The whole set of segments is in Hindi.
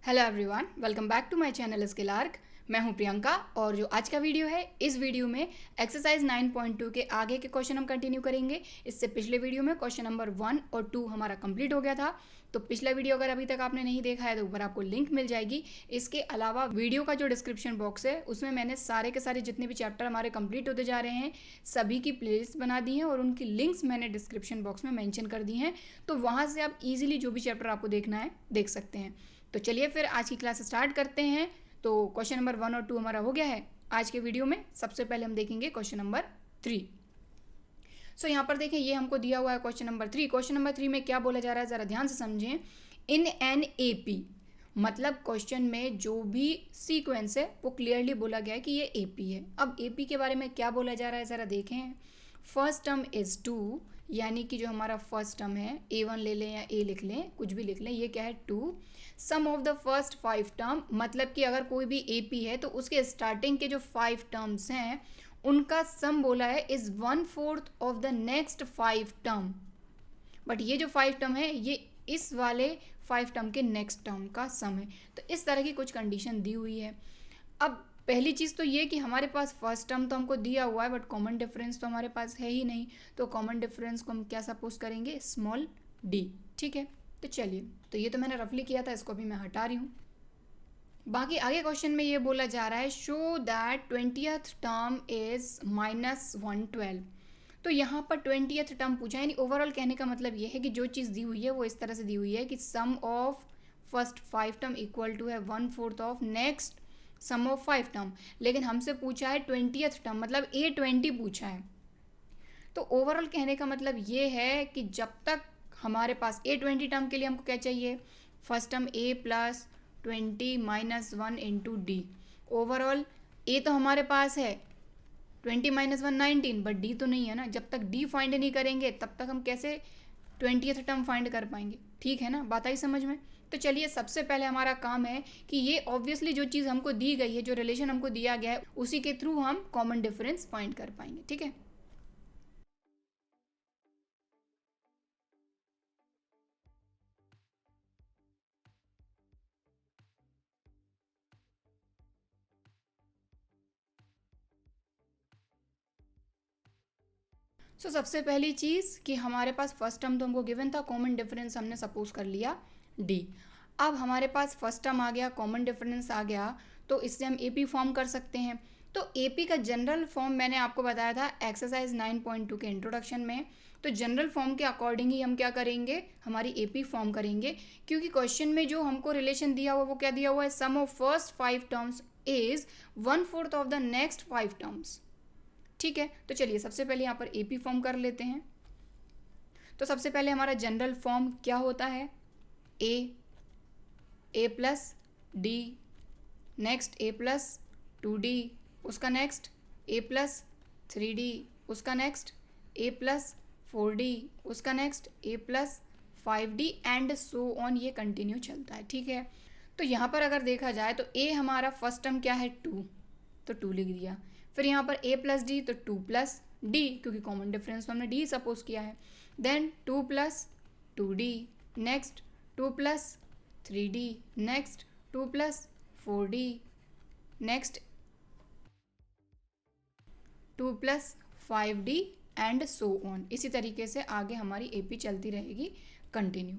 Hello everyone, welcome back to my channel Skill Arc. मैं हूं प्रियंका और जो आज का वीडियो है, इस वीडियो में एक्सरसाइज 9.2 के आगे के क्वेश्चन हम कंटिन्यू करेंगे। इससे पिछले वीडियो में क्वेश्चन नंबर 1 और 2 हमारा कंप्लीट हो गया था। तो पिछला वीडियो अगर अभी तक आपने नहीं देखा है तो ऊपर आपको लिंक मिल जाएगी। इसके अलावा वीडियो का जो डिस्क्रिप्शन बॉक्स है उसमें मैंने सारे के सारे जितने भी चैप्टर हमारे कंप्लीट होते जा रहे हैं सभी की प्लेलिस्ट बना दी है और उनकी लिंक्स मैंने डिस्क्रिप्शन बॉक्स में मेंशन कर दी हैं। तो वहाँ से आप इजीली जो भी चैप्टर आपको देखना है देख सकते हैं। तो चलिए फिर आज की क्लास स्टार्ट करते हैं। तो क्वेश्चन नंबर 1 और 2 हमारा हो गया है। आज के वीडियो में सबसे पहले हम देखेंगे क्वेश्चन नंबर 3। सो यहाँ पर देखें, ये हमको दिया हुआ है क्वेश्चन नंबर 3। क्वेश्चन नंबर 3 में क्या बोला जा रहा है, ज़रा ध्यान से समझें। इन एन एपी, मतलब क्वेश्चन में जो भी सीक्वेंस है वो क्लियरली बोला गया है कि ये एपी है। अब एपी के बारे में क्या बोला जा रहा है ज़रा देखें। फर्स्ट टर्म इज़ 2, यानी कि जो हमारा फर्स्ट टर्म है, A1 ले लें या A लिख लें, कुछ भी लिख लें, ये क्या है 2। सम ऑफ द फर्स्ट 5 टर्म, मतलब कि अगर कोई भी AP है तो उसके स्टार्टिंग के जो 5 टर्म्स हैं उनका सम बोला है is 1/4 of the next 5 term. But ये जो 5 टर्म है ये इस वाले 5 टर्म के नेक्स्ट टर्म का सम है। तो इस तरह की कुछ कंडीशन दी हुई है। अब पहली चीज़ तो ये कि हमारे पास फर्स्ट टर्म तो हमको दिया हुआ है बट कॉमन डिफरेंस तो हमारे पास है ही नहीं। तो कॉमन डिफरेंस को हम क्या सपोज करेंगे, स्मॉल d। ठीक है, तो चलिए, तो ये तो मैंने रफली किया था, इसको भी मैं हटा रही हूँ। बाकी आगे क्वेश्चन में ये बोला जा रहा है show that 20th term is -112। तो यहाँ पर 20th टर्म पूछा, यानी ओवरऑल कहने का मतलब ये है कि जो चीज़ दी हुई है वो इस तरह से दी हुई है कि sum of first 5 term equal to है 1/4 of next sum of 5 term. लेकिन हमसे पूछा है 20th टर्म, मतलब A20 पूछा है। तो ओवरऑल कहने का मतलब ये है कि जब तक हमारे पास A20 टर्म के लिए हमको क्या चाहिए, first term A plus 20 minus 1 into D. Overall A तो हमारे पास है 20 माइनस 1 19, बट D तो नहीं है ना। जब तक D फाइंड नहीं करेंगे तब तक हम कैसे 20th टर्म फाइंड कर पाएंगे। ठीक है ना, बात आई समझ में। तो चलिए, सबसे पहले हमारा काम है कि ये ऑब्वियसली जो चीज़ हमको दी गई है, जो रिलेशन हमको दिया गया है, उसी के थ्रू हम कॉमन डिफरेंस फाइंड कर पाएंगे। ठीक है, सो सबसे पहली चीज़ कि हमारे पास फर्स्ट टर्म तो हमको गिवन था, कॉमन डिफरेंस हमने सपोज कर लिया डी। अब हमारे पास फर्स्ट टर्म आ गया, कॉमन डिफरेंस आ गया, तो इससे हम एपी फॉर्म कर सकते हैं। तो एपी का जनरल फॉर्म मैंने आपको बताया था एक्सरसाइज 9.2 के इंट्रोडक्शन में। तो जनरल फॉर्म के अकॉर्डिंग ही हम क्या करेंगे, हमारी एपी फॉर्म करेंगे। क्योंकि क्वेश्चन में जो हमको रिलेशन दिया हुआ वो क्या दिया हुआ है, sum of first 5 terms is 1/4 of the next 5 terms. ठीक है, तो चलिए सबसे पहले यहाँ पर एपी फॉर्म कर लेते हैं। तो सबसे पहले हमारा जनरल फॉर्म क्या होता है, ए प्लस डी, नेक्स्ट ए प्लस 2d, उसका नेक्स्ट ए प्लस 3d, उसका नेक्स्ट ए प्लस 4d, उसका next A plus 5d and so on. ये कंटिन्यू चलता है। ठीक है, तो यहाँ पर अगर देखा जाए तो ए हमारा फर्स्ट टर्म क्या है 2, तो 2 लिख दिया। फिर यहाँ पर a प्लस डी, तो 2 प्लस डी, क्योंकि कॉमन डिफरेंस तो हमने डी सपोज किया है। Then 2 plus 2d, next 2 plus 3d, next 2 plus 4d, next 2 plus 5d and so on. इसी तरीके से आगे हमारी एपी चलती रहेगी कंटिन्यू।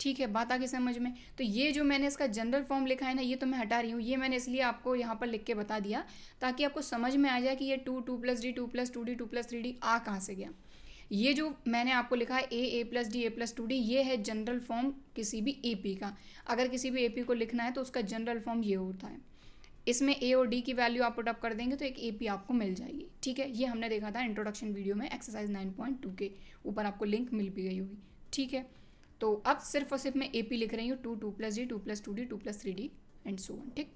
ठीक है, बात आगे समझ में। तो ये जो मैंने इसका जनरल फॉर्म लिखा है ना, ये तो मैं हटा रही हूँ। ये मैंने इसलिए आपको यहाँ पर लिख के बता दिया ताकि आपको समझ में आ जाए कि ये 2 plus D, 2 plus 2d, 2 plus 3d आ कहाँ से गया। ये जो मैंने आपको लिखा है ए प्लस डी, ए प्लस 2d, ये है जनरल फॉर्म किसी भी एपी का। अगर किसी भी एपी को लिखना है तो उसका जनरल फॉर्म ये होता है। इसमें ए और डी की वैल्यू आप पुट अप कर देंगे तो एक एपी आपको मिल जाएगी। ठीक है, ये हमने देखा था इंट्रोडक्शन वीडियो में एक्सरसाइज 9.2 के ऊपर, आपको लिंक मिल भी गई होगी। ठीक है, तो अब सिर्फ और सिर्फ मैं एपी लिख रही हूँ, 2 plus D, 2 plus 2d, 2 plus 3d and so on. ठीक,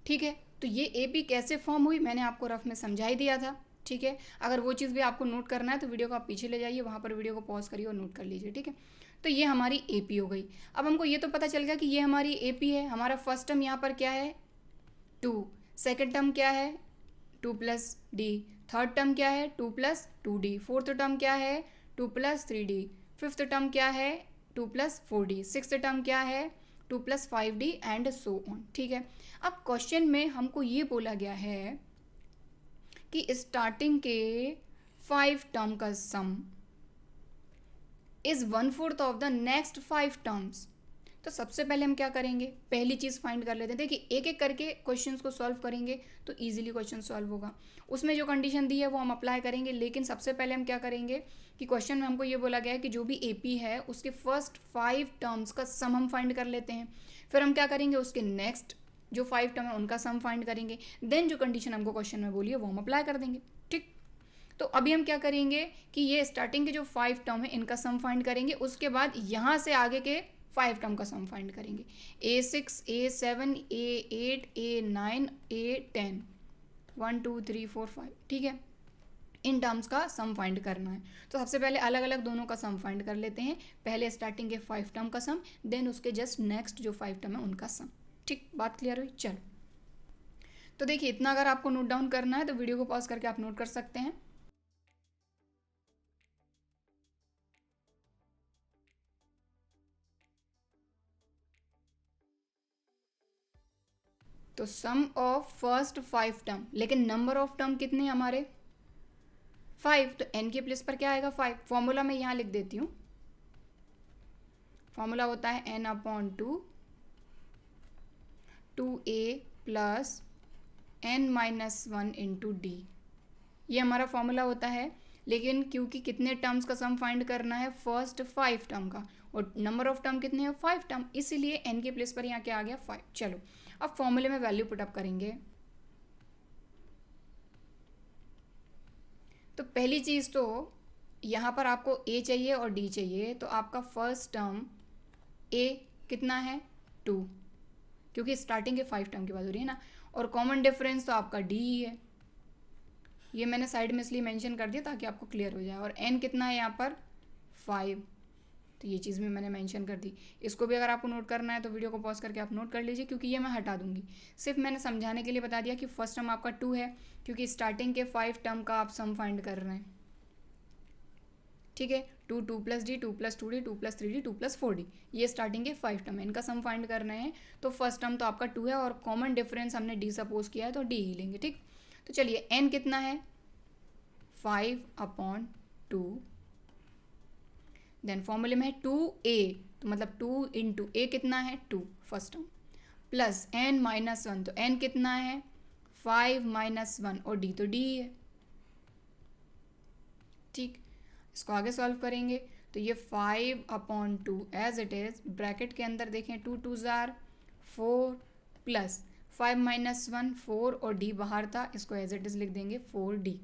ठीक है, तो ये एपी कैसे फॉर्म हुई मैंने आपको रफ में समझा ही दिया था। ठीक है, अगर वो चीज़ भी आपको नोट करना है तो वीडियो को आप पीछे ले जाइए, वहाँ पर वीडियो को पॉज करिए और नोट कर लीजिए। ठीक है, तो ये हमारी AP हो गई। अब हमको ये तो पता चल गया कि ये हमारी AP है। हमारा फर्स्ट टर्म यहाँ पर क्या है 2, सेकेंड टर्म क्या है 2 प्लस डी, थर्ड टर्म क्या है 2 प्लस 2d, फोर्थ टर्म क्या है 2 प्लस 3d, फिफ्थ टर्म क्या है 2 प्लस 4d, सिक्स्थ टर्म क्या है 2 plus 5d and so on. ठीक है, अब क्वेश्चन में हमको ये बोला गया है कि स्टार्टिंग के 5 टर्म का सम is 1/4 of the next 5 terms. तो सबसे पहले हम क्या करेंगे, पहली चीज़ फाइंड कर लेते हैं। देखिए एक एक करके क्वेश्चंस को सॉल्व करेंगे तो इजीली क्वेश्चन सॉल्व होगा। उसमें जो कंडीशन दी है वो हम अप्लाई करेंगे, लेकिन सबसे पहले हम क्या करेंगे कि क्वेश्चन में हमको ये बोला गया है कि जो भी AP है उसके फर्स्ट 5 टर्म्स का सम हम फाइंड कर लेते हैं। फिर हम क्या करेंगे, उसके नेक्स्ट जो 5 टर्म है उनका सम फाइंड करेंगे, देन जो कंडीशन हमको क्वेश्चन में बोली है वो हम अप्लाई कर देंगे। ठीक, तो अभी हम क्या करेंगे कि ये स्टार्टिंग के जो 5 टर्म है इनका सम फाइंड करेंगे, उसके बाद यहाँ से आगे के 5 टर्म का सम फाइंड करेंगे। A6, A7, A8, A9, A10, 1 2 3 4 5। ठीक है, इन टर्म्स का सम फाइंड करना है। तो सबसे पहले अलग अलग दोनों का सम फाइंड कर लेते हैं। पहले स्टार्टिंग के 5 टर्म का सम, देन उसके जस्ट नेक्स्ट जो 5 टर्म है उनका सम। ठीक, बात क्लियर हुई। चलो, तो देखिए इतना अगर आपको नोट डाउन करना है तो वीडियो को पॉज करके आप नोट कर सकते हैं। तो सम ऑफ फर्स्ट 5 टर्म, लेकिन नंबर ऑफ टर्म कितने हमारे 5, तो n के प्लेस पर क्या आएगा 5। फॉर्मूला मैं यहाँ लिख देती हूँ, फॉर्मूला होता है n/2 2a plus n-1 into D. ये हमारा फॉर्मूला होता है, लेकिन क्योंकि कितने टर्म्स का सम फाइंड करना है फर्स्ट 5 टर्म का, और नंबर ऑफ टर्म कितने हैं 5 टर्म, इसीलिए n के प्लेस पर यहाँ क्या आ गया 5। चलो अब फॉर्मूले में वैल्यू पुटअप करेंगे। तो पहली चीज़ तो यहाँ पर आपको a चाहिए और d चाहिए, तो आपका फर्स्ट टर्म a कितना है 2, क्योंकि स्टार्टिंग के 5 टर्म की बात हो रही है ना, और कॉमन डिफरेंस तो आपका d ही है। ये मैंने साइड में इसलिए मेंशन कर दिया ताकि आपको क्लियर हो जाए। और n कितना है यहाँ पर 5, तो ये चीज़ भी मैंने मेंशन कर दी। इसको भी अगर आपको नोट करना है तो वीडियो को पॉज करके आप नोट कर लीजिए, क्योंकि ये मैं हटा दूंगी। सिर्फ मैंने समझाने के लिए बता दिया कि फर्स्ट टर्म आपका 2 है, क्योंकि स्टार्टिंग के 5 टर्म का आप सम फाइंड कर रहे हैं। ठीक है, 2 2 plus D, 2 plus 2d, 2 plus 3d, 2 plus 4d, ये स्टार्टिंग के 5 टर्म है, इनका सम फाइंड कर रहे हैं। तो फर्स्ट टर्म तो आपका 2 है और कॉमन डिफरेंस हमने d सपोज किया है तो d ही लेंगे। ठीक, तो चलिए n कितना है 5/2, देन फॉर्मूले में है 2a, तो मतलब 2 इंटू a कितना है 2 फर्स्ट टर्म, प्लस n-1, तो n कितना है 5-1, और d तो d है। ठीक, इसको आगे सॉल्व करेंगे तो ये 5/2 एज इट इज़, ब्रैकेट के अंदर देखें 2 2 जार 4 प्लस 5-1 4, और d बाहर था, इसको एज इट इज़ लिख देंगे 4d।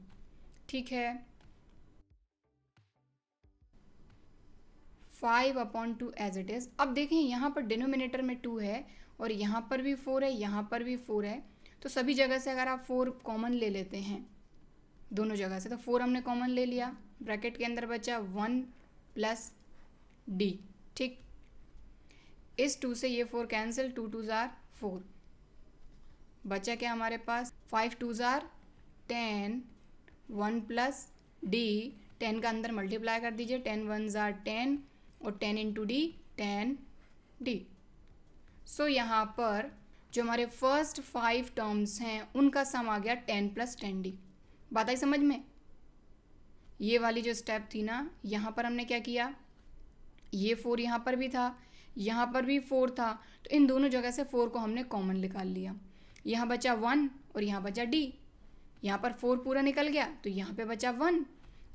ठीक है, 5/2 एज इट इज़। अब देखें यहाँ पर डिनोमिनेटर में 2 है और यहाँ पर भी 4 है, यहाँ पर भी 4 है, तो सभी जगह से अगर आप 4 कॉमन ले लेते हैं दोनों जगह से, तो 4 हमने कॉमन ले लिया, ब्रैकेट के अंदर बचा 1 प्लस d। ठीक, इस 2 से ये 4 कैंसिल, 2 2 जार 4, बचा क्या हमारे पास 5 2 जार 10, 1 प्लस d, 10 का अंदर मल्टीप्लाई कर दीजिए, 10 1 जार 10, और 10 इंटू डी 10d। सो यहाँ पर जो हमारे फर्स्ट 5 टर्म्स हैं उनका सम आ गया 10 प्लस 10d। बात आई समझ में? ये वाली जो स्टेप थी ना, यहाँ पर हमने क्या किया, ये 4 यहाँ पर भी था, यहाँ पर भी 4 था, तो इन दोनों जगह से 4 को हमने कॉमन निकाल लिया। यहाँ बचा 1 और यहाँ बचा d, यहाँ पर 4 पूरा निकल गया तो यहाँ पे बचा 1,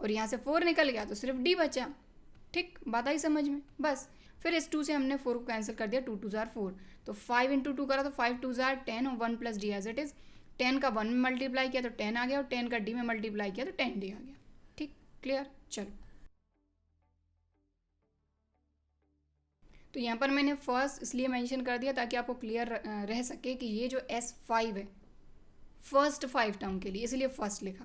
और यहाँ से 4 निकल गया तो सिर्फ d बचा। ठीक, बात आई समझ में? बस फिर इस 2 से हमने 4 को कैंसिल कर दिया, 2 2 जार 4, तो 5 इंटू 2 करा तो 5 2 जार 10, और 1 plus D as it is. 10 का 1 में मल्टीप्लाई किया तो 10 आ गया, और 10 का d में मल्टीप्लाई किया तो 10d आ गया। ठीक, क्लियर? चलो, तो यहाँ पर मैंने फर्स्ट इसलिए मेंशन कर दिया ताकि आपको क्लियर रह सके कि ये जो S5 है फर्स्ट 5 टर्म के लिए, इसलिए फर्स्ट लिखा।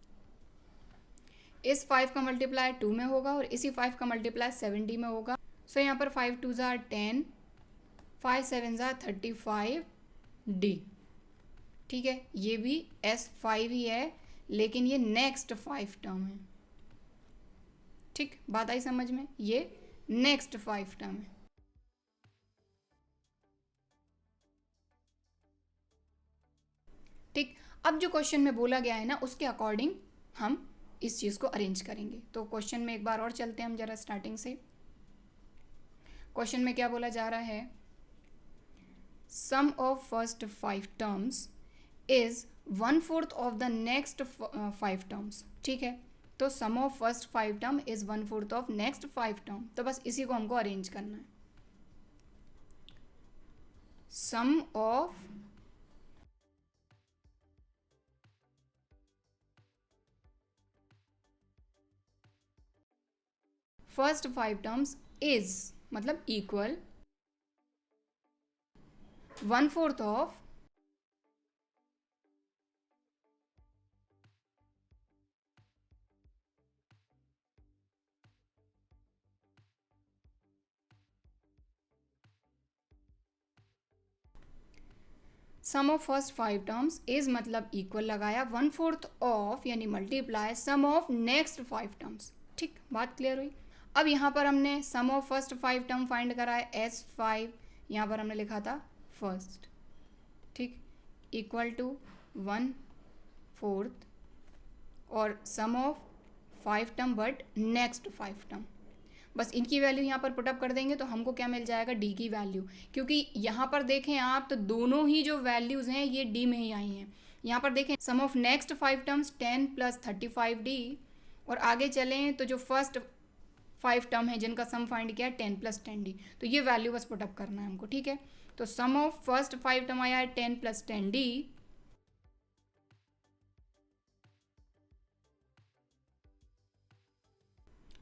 इस 5 का मल्टीप्लाई 2 में होगा और इसी 5 का मल्टीप्लाई 7D में होगा। सो यहाँ पर 5 2 ज़ा 10, 5 7 ज़ा 35D। ठीक है, ये भी S5 ही है लेकिन ये नेक्स्ट 5 टर्म है। ठीक, बात आई समझ में, ये नेक्स्ट 5 टर्म है। ठीक, अब जो क्वेश्चन में बोला गया है ना उसके अकॉर्डिंग हम इस चीज़ को अरेंज करेंगे। तो क्वेश्चन में एक बार और चलते हैं हम जरा स्टार्टिंग से। क्वेश्चन में क्या बोला जा रहा है, sum of first 5 terms is 1/4 of the next 5 terms. ठीक है, तो sum of first 5 term is 1/4 of next 5 term. तो बस इसी को हमको अरेंज करना है। Sum of first 5 terms is मतलब equal 1/4 of sum of first 5 terms is मतलब इक्वल लगाया 1/4 ऑफ यानी multiply sum of next 5 terms. ठीक, बात क्लियर हुई। अब यहाँ पर हमने सम ऑफ फर्स्ट 5 टर्म फाइंड करा है S5, यहाँ पर हमने लिखा था फर्स्ट। ठीक, इक्वल टू 1/4 और sum of 5 term but next 5 term. बस इनकी वैल्यू यहाँ पर पुटअप कर देंगे तो हमको क्या मिल जाएगा, डी की वैल्यू। क्योंकि यहाँ पर देखें आप तो दोनों ही जो वैल्यूज़ हैं ये डी में ही आई हैं। यहाँ पर देखें सम ऑफ नेक्स्ट 5 टर्म्स 10 + 35D, और आगे चलें तो जो फर्स्ट 5 टर्म है जिनका सम फाइंड किया है 10 + 10D, तो ये वैल्यू बस पुटअप करना है हमको। ठीक है, तो सम ऑफ फर्स्ट 5 टर्म आया है 10 + 10D,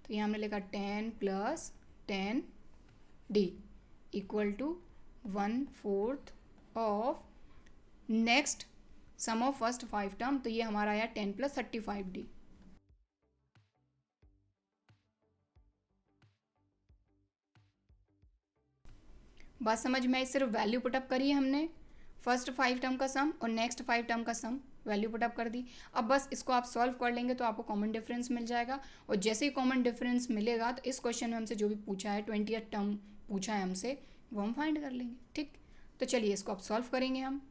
तो यहाँ हमने लिखा 10 + 10D equal to 1/4 of next sum of first 5 term, तो ये हमारा आया 10 + 35D। बात समझ में आई, सिर्फ वैल्यू पुटअप करी है हमने, फर्स्ट 5 टर्म का सम और नेक्स्ट 5 टर्म का सम वैल्यू पुटअप कर दी। अब बस इसको आप सॉल्व कर लेंगे तो आपको कॉमन डिफरेंस मिल जाएगा, और जैसे ही कॉमन डिफरेंस मिलेगा तो इस क्वेश्चन में हमसे जो भी पूछा है 20th टर्म पूछा है हमसे, वो हम फाइंड कर लेंगे। ठीक, तो चलिए इसको आप सॉल्व करेंगे हम।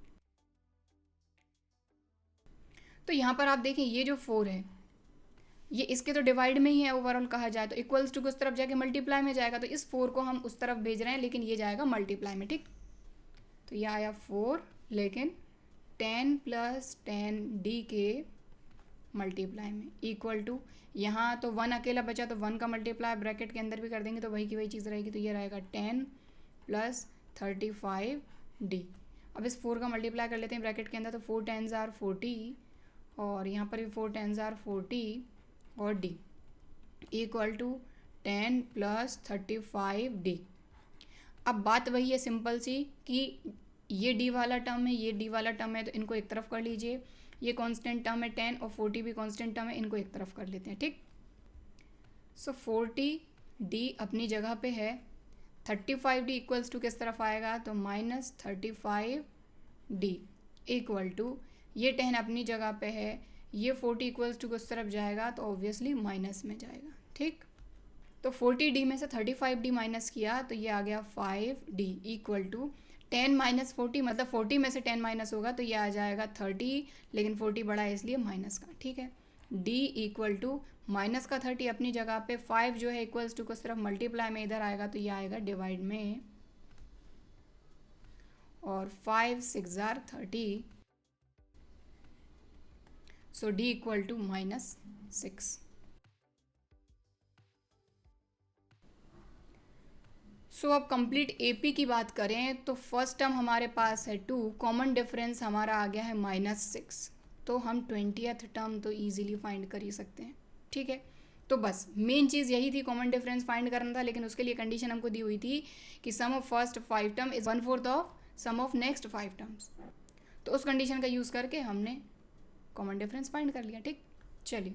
तो यहाँ पर आप देखें ये जो 4 है ये इसके तो डिवाइड में ही है ओवरऑल कहा जाए तो, इक्वल्स टू उस तरफ जाके मल्टीप्लाई में जाएगा, तो इस 4 को हम उस तरफ भेज रहे हैं लेकिन ये जाएगा मल्टीप्लाई में। ठीक, तो ये आया 4 लेकिन 10 + 10D के मल्टीप्लाई में इक्वल टू, यहाँ तो 1 अकेला बचा तो 1 का मल्टीप्लाई ब्रैकेट के अंदर भी कर देंगे तो वही की वही चीज़ रहेगी, तो ये रहेगा 10 + 35D। अब इस 4 का मल्टीप्लाई कर लेते हैं ब्रैकेट के अंदर, तो 4 10s are 40 और यहाँ पर भी 4 10s are 40 और D इक्वल टू 10 + 35D। अब बात वही है सिंपल सी कि ये D वाला टर्म है, ये D वाला टर्म है, तो इनको एक तरफ कर लीजिए। ये कांस्टेंट टर्म है 10 और 40 भी कांस्टेंट टर्म है, इनको एक तरफ कर लेते हैं। ठीक, सो 40D अपनी जगह पे है, 35D इक्वल्स टू किस तरफ आएगा, तो -35D इक्वल टू, ये 10 अपनी जगह पे है, ये 40 इक्वल्स टू किस तरफ जाएगा, तो ऑब्वियसली माइनस में जाएगा। ठीक, तो 40D में से 35D माइनस किया तो ये आ गया 5D इक्वल टू 10 - 40, मतलब 40 में से 10 माइनस होगा तो ये आ जाएगा 30, लेकिन 40 बड़ा है इसलिए माइनस का। ठीक है, D इक्वल टू माइनस का 30 अपनी जगह पे, 5 जो है इक्वल्स टू किस तरफ मल्टीप्लाई में इधर आएगा तो ये आएगा डिवाइड में, और 5 6 are 30, so D equal to -6। So अब कंप्लीट AP की बात करें तो फर्स्ट टर्म हमारे पास है 2, कॉमन डिफरेंस हमारा आ गया है -6, तो हम 20th टर्म तो ईजिली फाइंड कर ही सकते हैं। ठीक है, तो बस मेन चीज़ यही थी, कॉमन डिफरेंस फाइंड करना था, लेकिन उसके लिए कंडीशन हमको दी हुई थी कि sum of first 5 term is 1/4 of sum of next 5 terms, तो उस कंडीशन का यूज़ करके हमने कॉमन डिफरेंस फाइंड कर लिया। ठीक, चलिए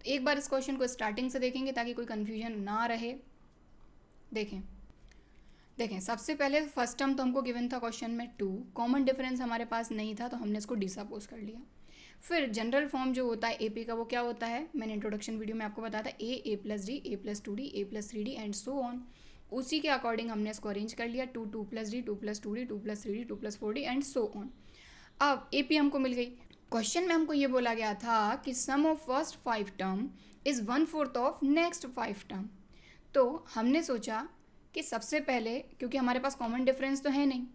तो एक बार इस क्वेश्चन को स्टार्टिंग से देखेंगे ताकि कोई कन्फ्यूजन ना रहे। देखें सबसे पहले फर्स्ट टर्म तो हमको गिवन था क्वेश्चन में 2, कॉमन डिफरेंस हमारे पास नहीं था तो हमने इसको डिसअपोज कर लिया। फिर जनरल फॉर्म जो होता है एपी का वो क्या होता है, मैंने इंट्रोडक्शन वीडियो में आपको बताया था, ए प्लस डी, ए प्लस 2डी, ए प्लस 3डी एंड सो ऑन। उसी के अकॉर्डिंग हमने इसको अरेंज कर लिया, 2 प्लस डी, 2 प्लस 2डी, 2 प्लस 3डी, 2 प्लस 4डी एंड सो ऑन। अब एपी हमको मिल गई। क्वेश्चन में हमको ये बोला गया था कि sum of first 5 term is 1/4 of next 5 term. तो हमने सोचा कि सबसे पहले, क्योंकि हमारे पास कॉमन डिफरेंस तो है नहीं,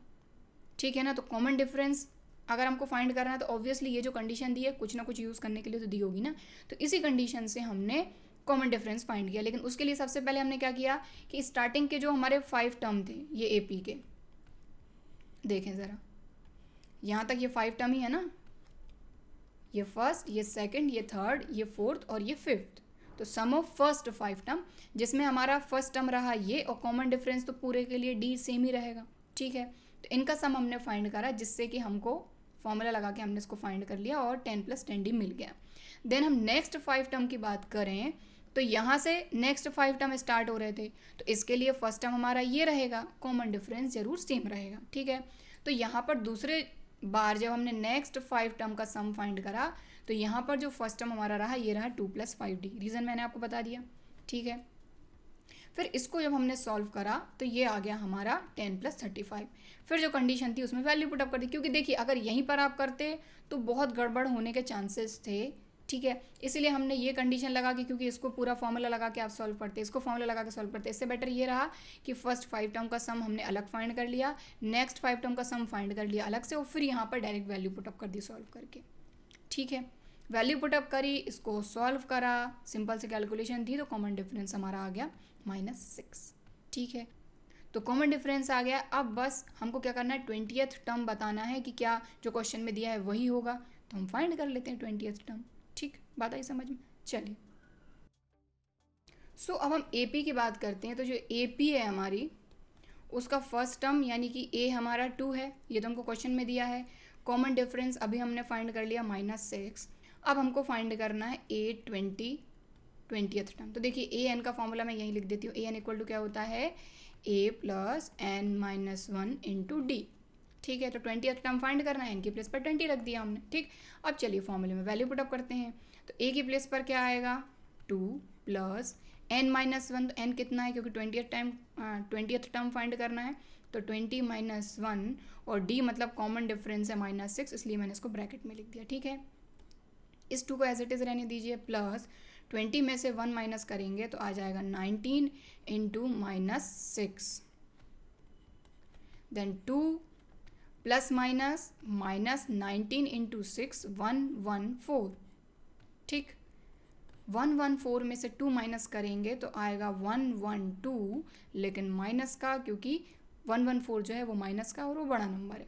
ठीक है ना, तो कॉमन डिफरेंस अगर हमको फाइंड करना है तो ऑब्वियसली ये जो कंडीशन दी है कुछ ना कुछ यूज़ करने के लिए तो दी होगी ना, तो इसी कंडीशन से हमने कॉमन डिफरेंस फाइंड किया। लेकिन उसके लिए सबसे पहले हमने क्या किया कि स्टार्टिंग के जो हमारे 5 टर्म थे ये एपी के, देखें ज़रा, यहाँ तक ये 5 टर्म ही है ना, ये फर्स्ट, ये सेकंड, ये थर्ड, ये फोर्थ और ये फिफ्थ। तो सम ऑफ फर्स्ट 5 टर्म, जिसमें हमारा फर्स्ट टर्म रहा ये, और कॉमन डिफरेंस तो पूरे के लिए डी सेम ही रहेगा, ठीक है। तो इनका सम हमने फाइंड करा, जिससे कि हमको फॉर्मूला लगा के हमने इसको फाइंड कर लिया और 10 + 10d मिल गया। देन हम नेक्स्ट 5 टर्म की बात करें तो यहाँ से नेक्स्ट 5 टर्म स्टार्ट हो रहे थे, तो इसके लिए फर्स्ट टर्म हमारा ये रहेगा, कॉमन डिफरेंस जरूर सेम रहेगा, ठीक है। तो यहाँ पर दूसरे बार जब हमने नेक्स्ट 5 टर्म का सम फाइंड करा तो यहाँ पर जो फर्स्ट टर्म हमारा रहा ये रहा 2 + 5d, रीज़न मैंने आपको बता दिया, ठीक है। फिर इसको जब हमने सॉल्व करा तो ये आ गया हमारा 10 + 35। फिर जो कंडीशन थी उसमें वैल्यू पुटअप कर दी, क्योंकि देखिए अगर यहीं पर आप करते तो बहुत गड़बड़ होने के चांसेस थे, ठीक है। इसीलिए हमने ये कंडीशन लगा के, क्योंकि इसको पूरा फॉर्मूला लगा के आप सॉल्व करते, इसको फॉर्मूला लगा के सॉल्व करते, इससे बेटर ये रहा कि फर्स्ट 5 टर्म का सम हमने अलग फाइंड कर लिया, नेक्स्ट 5 टर्म का सम फाइंड कर लिया अलग से, और फिर यहाँ पर डायरेक्ट वैल्यू पुटअप कर दी सॉल्व करके, ठीक है। वैल्यू पुटअप करी, इसको सॉल्व करा, सिंपल सी कैलकुलेशन थी, तो कॉमन डिफरेंस हमारा आ गया -6, ठीक है। तो कॉमन डिफरेंस आ गया। अब बस हमको क्या करना है, 20th टर्म बताना है कि क्या जो क्वेश्चन में दिया है वही होगा, तो हम फाइंड कर लेते हैं 20th टर्म, ठीक, बात आई समझ में। चलिए सो अब हम एपी की बात करते हैं। तो जो एपी है हमारी, उसका फर्स्ट टर्म यानी कि ए हमारा 2 है, ये तो हमको क्वेश्चन में दिया है। कॉमन डिफरेंस अभी हमने फाइंड कर लिया -6। अब हमको फाइंड करना है A20th टर्म। तो देखिए ए एन का फॉर्मूला मैं यहीं लिख देती हूँ, ए एन इक्वल टू क्या होता है, A + n-1 × d, ठीक है। तो 20th टर्म फाइंड करना है, एन की प्लेस पर 20 रख दिया हमने, ठीक। अब चलिए फॉर्मूले में वैल्यू पुटअप करते हैं। तो ए की प्लेस पर क्या आएगा, 2 + n-1, तो n कितना है, क्योंकि 20th टर्म फाइंड करना है, तो 20 - 1 और d मतलब कॉमन डिफरेंस है -6, इसलिए मैंने इसको ब्रैकेट में लिख दिया, ठीक है। इस 2 को एज इट इज़ रहने दीजिए, प्लस 20 में से 1 माइनस करेंगे तो आ जाएगा 19 × -6, देन 2 + -19 × 6 114, ठीक। 114 में से 2 माइनस करेंगे तो आएगा 112, लेकिन माइनस का, क्योंकि 114 जो है वो माइनस का और वो बड़ा नंबर है।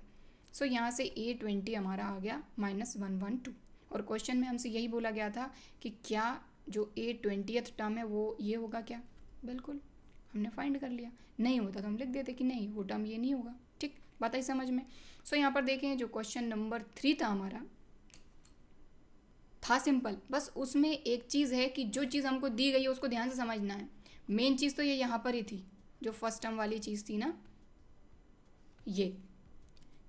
सो यहाँ से A20 हमारा आ गया -112। और क्वेश्चन में हमसे यही बोला गया था कि क्या जो A20th टर्म है वो ये होगा क्या, बिल्कुल हमने फाइंड कर लिया। नहीं होता तो हम लिख देते कि नहीं वो टर्म ये नहीं होगा, ठीक, बात आई समझ में। सो यहाँ पर देखें जो क्वेश्चन नंबर 3 था हमारा, था सिंपल, बस उसमें एक चीज़ है कि जो चीज़ हमको दी गई है उसको ध्यान से समझना है। मेन चीज़ तो ये यहाँ पर ही थी, जो फर्स्ट टर्म वाली चीज़ थी ना, ये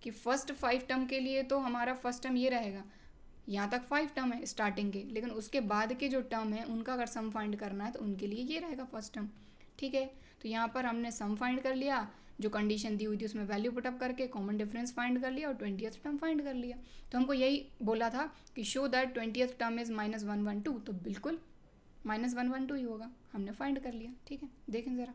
कि फर्स्ट 5 टर्म के लिए तो हमारा फर्स्ट टर्म ये रहेगा, यहाँ तक 5 टर्म है स्टार्टिंग के, लेकिन उसके बाद के जो टर्म है उनका अगर सम फाइंड करना है तो उनके लिए ये रहेगा फर्स्ट टर्म, ठीक है। तो यहाँ पर हमने सम फाइंड कर लिया, जो कंडीशन दी हुई थी उसमें वैल्यू पुटअप करके कॉमन डिफरेंस फाइंड कर लिया और 20th टर्म फाइंड कर लिया। तो हमको यही बोला था कि show that 20th term is -112, तो बिल्कुल -112 ही होगा, हमने फाइंड कर लिया, ठीक है। देखें ज़रा,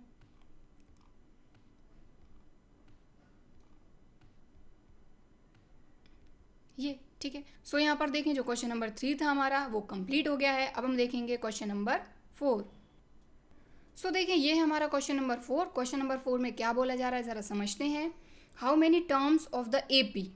ये ठीक है। सो यहाँ पर देखें जो क्वेश्चन नंबर 3 था हमारा वो कंप्लीट हो गया है। अब हम देखेंगे क्वेश्चन नंबर 4। सो देखिए ये है हमारा क्वेश्चन नंबर 4। क्वेश्चन नंबर 4 में क्या बोला जा रहा है ज़रा समझते हैं। How many terms of the AP,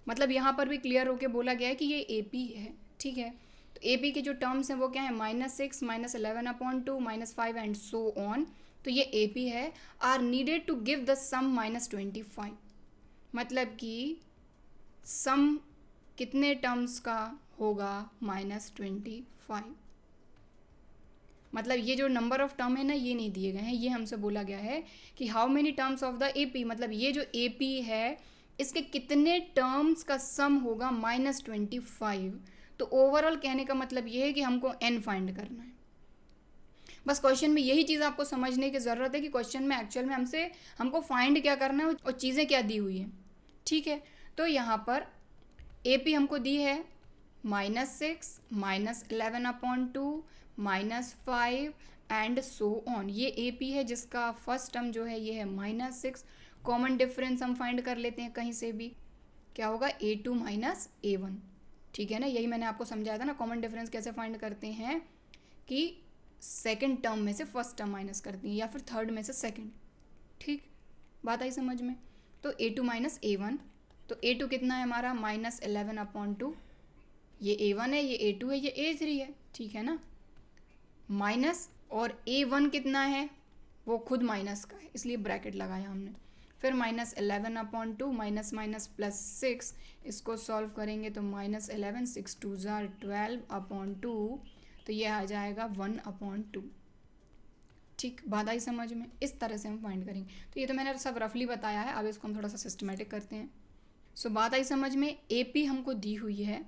मतलब यहाँ पर भी क्लियर होके बोला गया है कि ये एपी है, ठीक है। तो एपी के जो टर्म्स हैं वो क्या है, -6, -11/2, -5 एंड सो ऑन। तो ये एपी है। Are needed to give the sum -25, मतलब कि सम कितने टर्म्स का होगा, -25, मतलब ये जो नंबर ऑफ टर्म है ना, ये नहीं दिए गए हैं, ये हमसे बोला गया है कि how many terms of the AP, मतलब ये जो एपी है इसके कितने टर्म्स का सम होगा -25। तो ओवरऑल कहने का मतलब ये है कि हमको n फाइंड करना है। बस क्वेश्चन में यही चीज़ आपको समझने की ज़रूरत है कि क्वेश्चन में एक्चुअल में हमको फाइंड क्या करना है और चीज़ें क्या दी हुई हैं। ठीक है, तो यहाँ पर एपी हमको दी है -6, -11/2, -5 एंड सो ऑन। ये एपी है जिसका फर्स्ट टर्म जो है ये है -6। कॉमन डिफरेंस हम फाइंड कर लेते हैं कहीं से भी, क्या होगा A2 माइनस A1। ठीक है ना, यही मैंने आपको समझाया था ना, कॉमन डिफरेंस कैसे फाइंड करते हैं कि सेकंड टर्म में से फर्स्ट टर्म माइनस करती हैं या फिर थर्ड में से सेकंड। ठीक, बात आई समझ में। तो A2 माइनस A1, तो A2 कितना है हमारा -11/2, ये A1 है, ये A2 है, ये A3 है। ठीक है ना, माइनस और A1 कितना है वो खुद माइनस का है इसलिए ब्रैकेट लगाया हमने। फिर -11/2 माइनस माइनस +6, इसको सॉल्व करेंगे तो -11, 6 2 12/2, तो ये आ जाएगा 1/2। ठीक, बात आई समझ में। इस तरह से हम फाइंड करेंगे। तो ये तो मैंने सब रफली बताया है, अब इसको हम थोड़ा सा सिस्टमेटिक करते हैं। सो बात आई समझ में। एपी हमको दी हुई है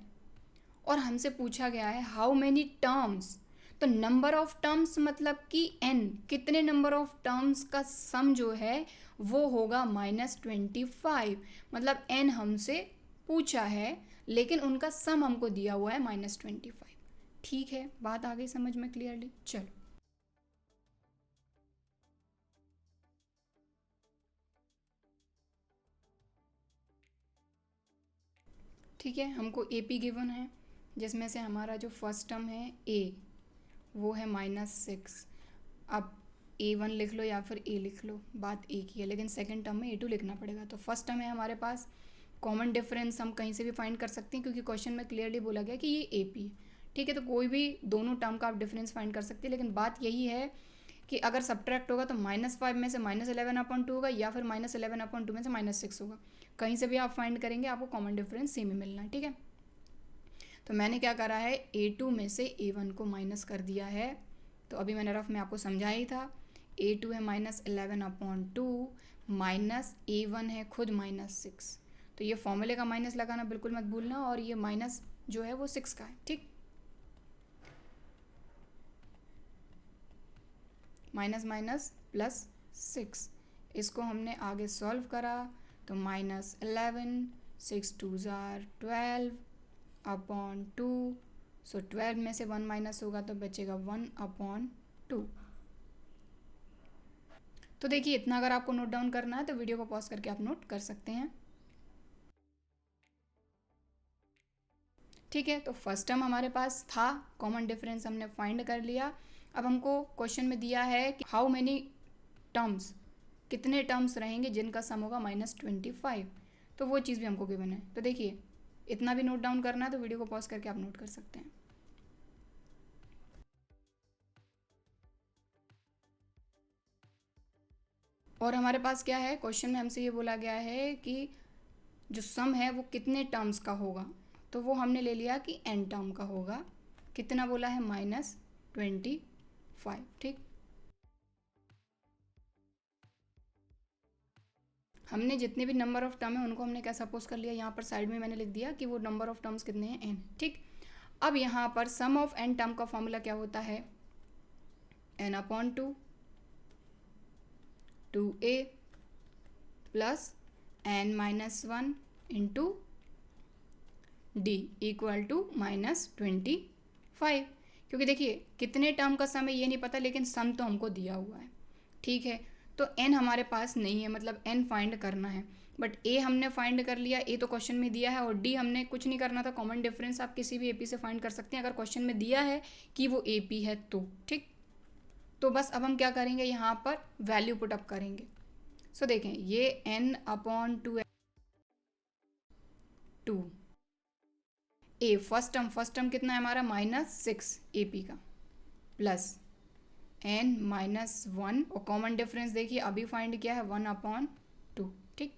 और हमसे पूछा गया है हाउ मेनी टर्म्स। तो नंबर ऑफ टर्म्स मतलब कि n, कितने नंबर ऑफ टर्म्स का सम जो है वो होगा -25। मतलब n हमसे पूछा है लेकिन उनका सम हमको दिया हुआ है -25। ठीक है, बात आ गई समझ में क्लियरली। चलो, ठीक है, हमको एपी गिवन है जिसमें से हमारा जो फर्स्ट टर्म है a वो है -6। अब A1 लिख लो या फिर A लिख लो, बात एक ही है, लेकिन सेकंड टर्म में A2 लिखना पड़ेगा। तो फर्स्ट टर्म है हमारे पास, कॉमन डिफरेंस हम कहीं से भी फाइंड कर सकते हैं क्योंकि क्वेश्चन में क्लियरली बोला गया कि ये AP है। ठीक है, तो कोई भी दोनों टर्म का आप डिफरेंस फाइंड कर सकते हैं, लेकिन बात यही है कि अगर सब्ट्रैक्ट होगा तो -5 में से -11/2 होगा या फिर -11/2 में से -6 होगा। कहीं से भी आप फाइंड करेंगे आपको कॉमन डिफरेंस सेम ही मिलना है। ठीक है, तो मैंने क्या करा है, A2 में से A1 को माइनस कर दिया है। तो अभी मैंने रफ में आपको समझाया ही था, A2 है -11/2 माइनस A1 है खुद -6। तो ये फॉर्मूले का माइनस लगाना बिल्कुल मत भूलना, और ये माइनस जो है वो 6 का है। ठीक, माइनस माइनस +6, इसको हमने आगे सॉल्व करा तो -11, 6 2 12/2। सो 12 में से 1 माइनस होगा तो बचेगा 1/2। तो देखिए, इतना अगर आपको नोट डाउन करना है तो वीडियो को पॉज करके आप नोट कर सकते हैं। ठीक है, तो फर्स्ट टर्म हमारे पास था, कॉमन डिफरेंस हमने फाइंड कर लिया। अब हमको क्वेश्चन में दिया है कि हाउ मेनी टर्म्स, कितने टर्म्स रहेंगे जिनका सम होगा -25। तो वो चीज़ भी हमको गिवन है। तो देखिए, इतना भी नोट डाउन करना है तो वीडियो को पॉज करके आप नोट कर सकते हैं। और हमारे पास क्या है, क्वेश्चन में हमसे ये बोला गया है कि जो सम है वो कितने टर्म्स का होगा। तो वो हमने ले लिया कि n टर्म का होगा। कितना बोला है, -25। ठीक, हमने जितने भी नंबर ऑफ टर्म है उनको हमने क्या सपोज कर लिया, यहाँ पर साइड में मैंने लिख दिया कि वो नंबर ऑफ टर्म्स कितने हैं, n। ठीक, अब यहाँ पर सम ऑफ n टर्म का फॉर्मूला क्या होता है, n/2 2a plus n-1 into d equal to -25। क्योंकि देखिए कितने टर्म का सम है ये नहीं पता, लेकिन सम तो हमको दिया हुआ है। ठीक है, तो n हमारे पास नहीं है, मतलब n फाइंड करना है। बट a हमने फाइंड कर लिया, a तो क्वेश्चन में दिया है, और d हमने कुछ नहीं करना था। कॉमन डिफरेंस आप किसी भी AP से फाइंड कर सकते हैं अगर क्वेश्चन में दिया है कि वो AP है तो। ठीक, तो बस अब हम क्या करेंगे, यहाँ पर वैल्यू पुटअप करेंगे। सो देखें, ये n/2 a फर्स्ट टर्म कितना है हमारा, -6 AP का, प्लस n-1, और कॉमन डिफरेंस देखिए अभी फाइंड किया है 1/2। ठीक,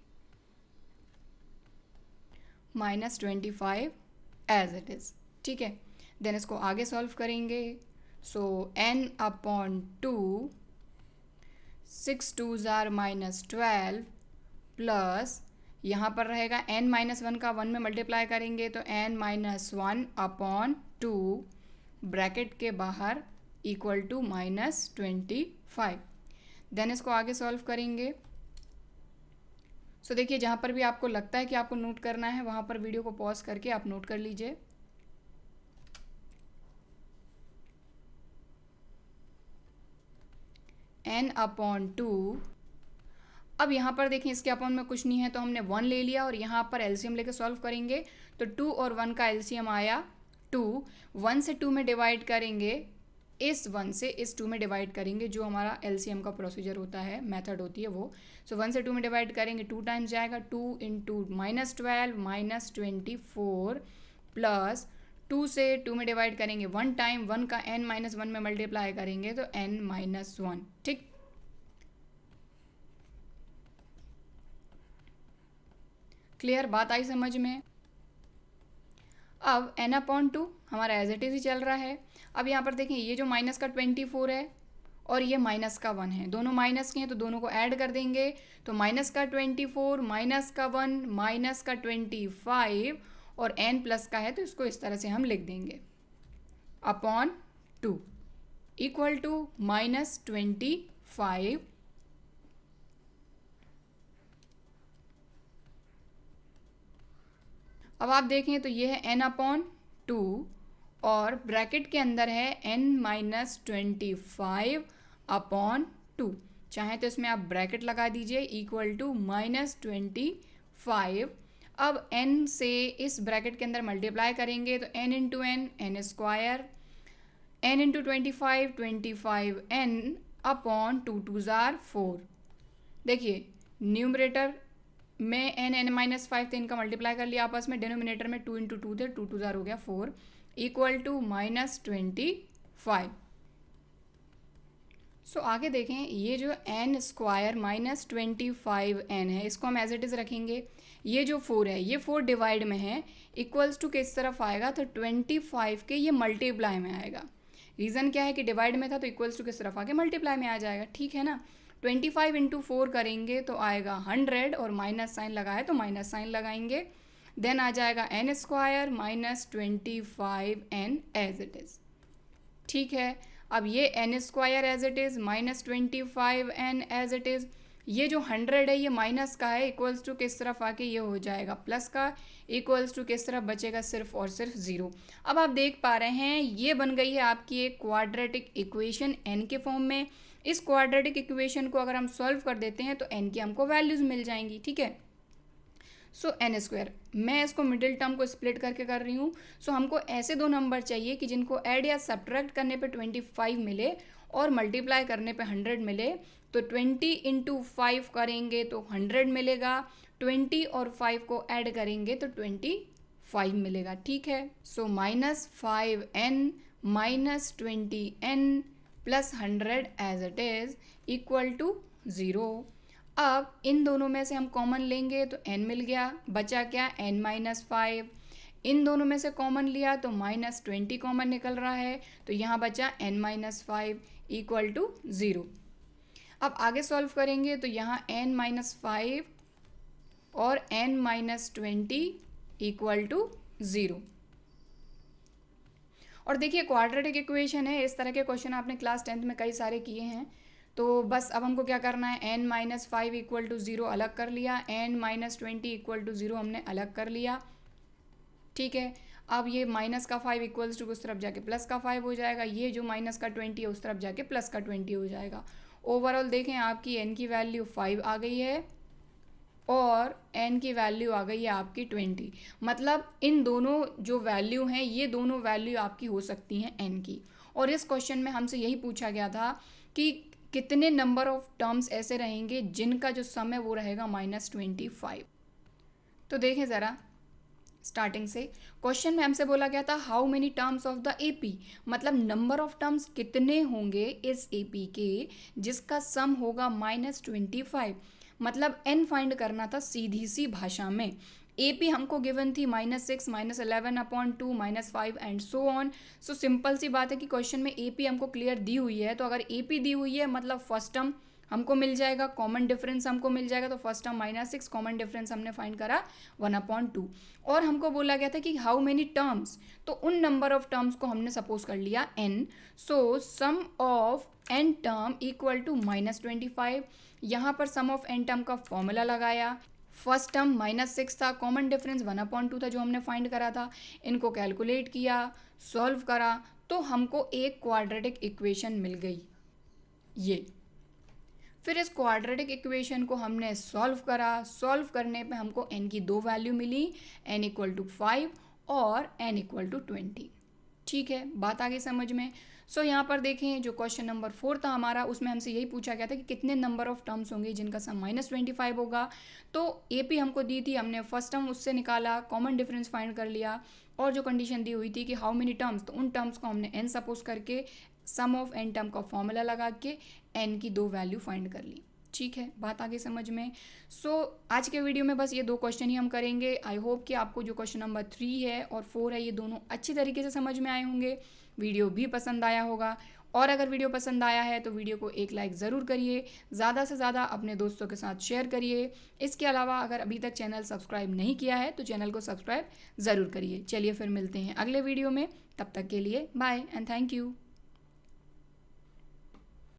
-25 एज इट इज़। ठीक है, देन इसको आगे सॉल्व करेंगे सो n upon 2, 6 2s are -12 plus यहाँ पर रहेगा n-1 का 1 में मल्टीप्लाई करेंगे तो n-1 अपॉन 2 ब्रैकेट के बाहर इक्वल टू -25। देन इसको आगे सॉल्व करेंगे। सो देखिए जहाँ पर भी आपको लगता है कि आपको नोट करना है वहाँ पर वीडियो को पॉज करके आप नोट कर लीजिए। n अपॉन 2, अब यहाँ पर देखें इसके अपॉन में कुछ नहीं है तो हमने 1 ले लिया और यहाँ पर एलसीएम लेके सॉल्व करेंगे तो 2 और 1 का एलसीएम आया 2। 1 से 2 में डिवाइड करेंगे, इस 1 से इस 2 में डिवाइड करेंगे, जो हमारा एलसीएम का प्रोसीजर होता है, मेथड होती है वो। सो 1 से 2 में डिवाइड करेंगे, 2 टाइम्स जाएगा, 2 इंटू -12 -24 प्लस 2 से 2 में डिवाइड करेंगे 1 टाइम, 1 का n-1 में मल्टीप्लाई करेंगे तो n-1। ठीक, क्लियर, बात आई समझ में। अब n अपॉन 2 हमारा एज इट इज़ ही चल रहा है। अब यहाँ पर देखें ये जो माइनस का 24 है और ये माइनस का 1 है, दोनों माइनस के हैं तो दोनों को ऐड कर देंगे तो माइनस का 24 माइनस का 1 माइनस का 25 और n प्लस का है तो इसको इस तरह से हम लिख देंगे अपॉन 2 इक्वल टू -25। अब आप देखें तो ये है n अपॉन 2 और ब्रैकेट के अंदर है n-25 अपॉन 2। चाहे तो इसमें आप ब्रैकेट लगा दीजिए इक्वल टू -25। अब n से इस ब्रैकेट के अंदर मल्टीप्लाई करेंगे तो n into n, n square, n into 25, 25n upon 2 2s are 4। देखिए न्यूमरेटर में n-5 थे, इनका मल्टीप्लाई कर लिया आपस में, डिनोमिनेटर में 2 इंटू 2 थे, 2 2s are हो गया 4 इक्वल टू -25। सो आगे देखें ये जो n स्क्वायर -25n है इसको हम एज इट इज़ रखेंगे। ये जो 4 है ये 4 डिवाइड में है, इक्वल्स टू किस तरफ आएगा तो 25 के ये मल्टीप्लाई में आएगा। रीज़न क्या है कि डिवाइड में था तो इक्वल्स टू किस तरफ आके मल्टीप्लाई में आ जाएगा, ठीक है ना। 25 इंटू 4 करेंगे तो आएगा 100 और माइनस साइन लगा है तो माइनस साइन लगाएंगे, देन आ जाएगा n square -25n as it is. ठीक है, अब ये n square as it is -25n as it is, ये जो 100 है ये माइनस का है, इक्वल्स टू किस तरफ आके ये हो जाएगा प्लस का, इक्वल्स टू किस तरफ बचेगा सिर्फ और सिर्फ 0। अब आप देख पा रहे हैं ये बन गई है आपकी एक क्वाड्रेटिक इक्वेशन n के फॉर्म में। इस क्वाड्रेटिक इक्वेशन को अगर हम सॉल्व कर देते हैं तो n की हमको वैल्यूज़ मिल जाएंगी, ठीक है। सो n स्क्वायर, मैं इसको मिडिल टर्म को स्प्लिट करके कर रही हूँ। सो हमको ऐसे दो नंबर चाहिए कि जिनको ऐड या सब्ट्रैक्ट करने पे 25 मिले और मल्टीप्लाई करने पे 100 मिले। तो 20 इंटू 5 करेंगे तो 100 मिलेगा, 20 और 5 को ऐड करेंगे तो 25 मिलेगा, ठीक है। So -5n -20n plus 100 as it is equal to 0। अब इन दोनों में से हम कॉमन लेंगे तो n मिल गया, बचा क्या n-5। इन दोनों में से कॉमन लिया तो -20 कॉमन निकल रहा है तो यहाँ बचा n-5 इक्वल टू 0। अब आगे सॉल्व करेंगे तो यहाँ n-5 और n-20 इक्वल टू 0। और देखिए क्वाड्रेटिक इक्वेशन है, इस तरह के क्वेश्चन आपने क्लास 10th में कई सारे किए हैं। तो बस अब हमको क्या करना है, n-5 इक्वल टू 0 अलग कर लिया, n-20 इक्वल टू 0 हमने अलग कर लिया, ठीक है। अब ये माइनस का 5 इक्वल्स टू उस तरफ जाके प्लस का 5 हो जाएगा, ये जो माइनस का 20 है उस तरफ जाके प्लस का 20 हो जाएगा। ओवरऑल देखें आपकी n की वैल्यू 5 आ गई है और n की वैल्यू आ गई है आपकी 20। मतलब इन दोनों जो वैल्यू हैं ये दोनों वैल्यू आपकी हो सकती हैं n की। और इस क्वेश्चन में हमसे यही पूछा गया था कि कितने नंबर ऑफ टर्म्स ऐसे रहेंगे जिनका जो सम है वो रहेगा -25। तो देखें ज़रा स्टार्टिंग से क्वेश्चन में हमसे बोला गया था how many terms of the AP, मतलब नंबर ऑफ टर्म्स कितने होंगे इस एपी के जिसका सम होगा -25। मतलब n फाइंड करना था सीधी सी भाषा में। AP हमको गिवन थी -6, -11/2, -5 and so on. So simple सी बात है कि क्वेश्चन में AP हमको क्लियर दी हुई है, तो अगर AP दी हुई है मतलब फर्स्ट टर्म हमको मिल जाएगा, कॉमन डिफरेंस हमको मिल जाएगा, तो फर्स्ट टर्म -6, कॉमन डिफरेंस हमने फाइंड करा 1/2। और हमको बोला गया था कि हाउ मेनी टर्म्स, तो उन नंबर ऑफ टर्म्स को हमने सपोज कर लिया n। So sum of n term equal to -25। यहाँ पर सम ऑफ n टर्म का फॉर्मूला लगाया। फर्स्ट टर्म -6 था, कॉमन डिफरेंस 1/2 था जो हमने फाइंड करा था। इनको कैलकुलेट किया, सॉल्व करा, तो हमको एक क्वाड्रेटिक इक्वेशन मिल गई ये। फिर इस क्वाड्रेटिक इक्वेशन को हमने सॉल्व करा। सॉल्व करने पे हमको n की 2 वैल्यू मिली, n = 5 और n = 20। ठीक है, बात आगे समझ में। सो यहाँ पर देखें, जो क्वेश्चन नंबर 4 था हमारा, उसमें हमसे यही पूछा गया था कि कितने नंबर ऑफ टर्म्स होंगे जिनका सम -25 होगा। तो AP हमको दी थी, हमने फर्स्ट टर्म उससे निकाला, कॉमन डिफरेंस फाइंड कर लिया, और जो कंडीशन दी हुई थी कि हाउ मेनी टर्म्स, तो उन टर्म्स को हमने n सपोज करके सम ऑफ n टर्म का फॉर्मूला लगा के n की 2 वैल्यू फाइंड कर ली। ठीक है, बात आगे समझ में। सो आज के वीडियो में बस ये 2 क्वेश्चन ही हम करेंगे। आई होप कि आपको जो क्वेश्चन नंबर 3 है और 4 है, ये दोनों अच्छी तरीके से समझ में आए होंगे, वीडियो भी पसंद आया होगा। और अगर वीडियो पसंद आया है तो वीडियो को एक लाइक ज़रूर करिए, ज़्यादा से ज़्यादा अपने दोस्तों के साथ शेयर करिए। इसके अलावा अगर अभी तक चैनल सब्सक्राइब नहीं किया है तो चैनल को सब्सक्राइब ज़रूर करिए। चलिए फिर मिलते हैं अगले वीडियो में, तब तक के लिए बाय एंड थैंक यू।